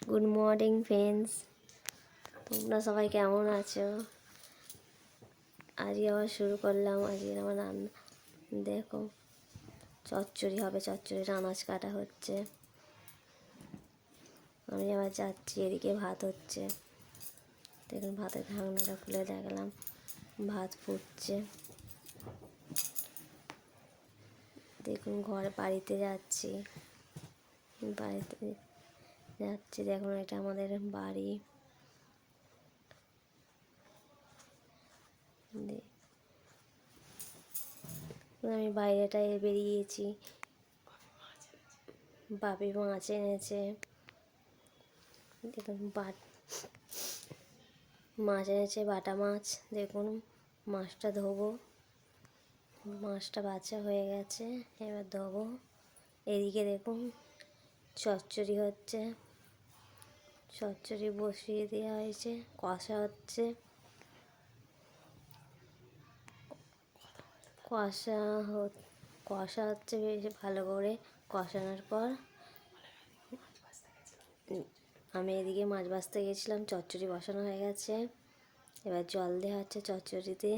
Good morning friends, তোমরা সবাই কেমন আছো? আজকে আবার শুরু করলাম। আজকে আমার রান্না দেখো, চচ্চড়ি হবে। চচ্চড়ির আনাজ কাটা হচ্ছে। আমি আবার যাচ্ছি, এদিকে ভাত হচ্ছে। দেখুন ভাতের ঢাকনাটা খুলে দেখলাম ভাত ফুটছে। দেখুন বাড়িতে যাচ্ছি, দেখুন এটা আমাদের বাড়ি। আমি বাইরেটায় বেরিয়েছি, বাপি মাছ এনেছে। দেখুন মাছ এনেছে, বাটা মাছ। দেখুন মাছটা ধোবো, মাছটা বাছা হয়ে গেছে, এবার ধোবো। এদিকে দেখুন চচ্চড়ি হচ্ছে, চচ্চড়ি বসিয়ে দেওয়া হয়েছে, কষা হচ্ছে। কষা হচ্ছে বেশ ভালো করে। কষানোর পর আমি এদিকে মাছ ভাজতে গেছিলাম। চচ্চড়ি বসানো হয়ে গেছে, এবার জল দেওয়া হচ্ছে চচ্চড়িতে।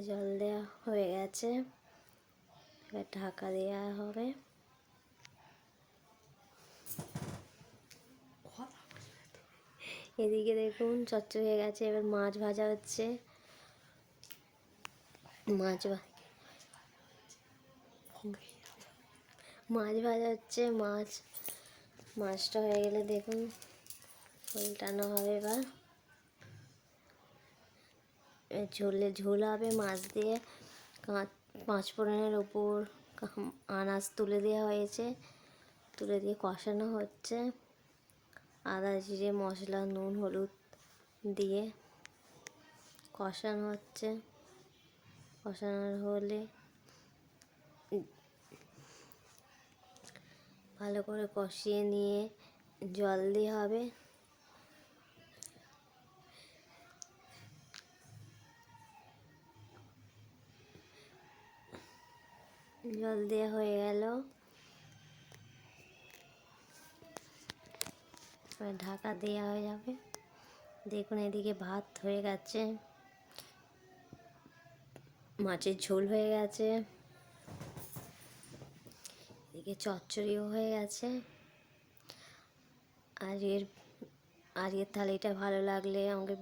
জল দেওয়া হয়ে গেছে, এবার ঢাকা দেওয়া হবে। এদিকে দেখুন চচ্চড়ি হয়ে গেছে, এবার মাছ ভাজা হচ্ছে। মাছ ভাজা হচ্ছে। মাছটা হয়ে গেলে দেখুন উল্টানো হবে। এবার ঝোল হবে মাছ দিয়ে। পাঁচফোড়নের ওপর আনাজ তুলে দেওয়া হয়েছে, তুলে দিয়ে কষানো হচ্ছে। আদা জিরে মশলা নুন হলুদ দিয়ে কষানো হচ্ছে। কষানো হলে ভালো করে কষিয়ে নিয়ে জল দিয়ে হবে। জল দেওয়া হয়ে গেল, এবার ঢাকা দেওয়া হয়ে যাবে। দেখুন এদিকে ভাত হয়ে গেছে, মাছের ঝোল হয়ে গেছে, এদিকে চচ্চড়িও হয়ে গেছে। আজকের থালিটা ভালো লাগলে আমাকে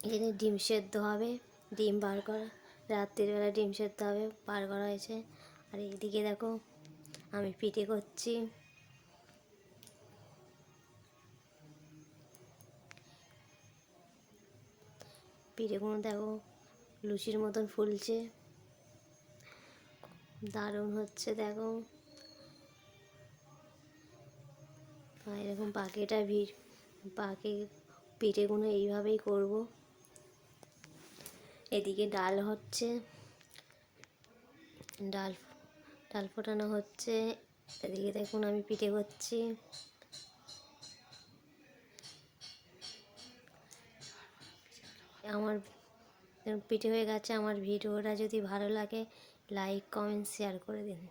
এখানে ডিম সেদ্ধ হবে, ডিম বার করা, রাত্রিবেলা ডিম সেদ্ধ হবে, বার করা হয়েছে। আর এইদিকে দেখো আমি পিঠে করছি। পিঠেগুলো দেখো লুচির মতন ফুলছে, দারুণ হচ্ছে। দেখো এরকম বাকি পিঠেগুলো এইভাবেই করব। এদিকে ডাল হচ্ছে, ডাল ফোটানো হচ্ছে। এদিকে দেখুন আমি পিঠে করছি। আমার পিঠে হয়ে গেছে। আমার ভিডিওটা যদি ভালো লাগে লাইক কমেন্ট শেয়ার করে দিন।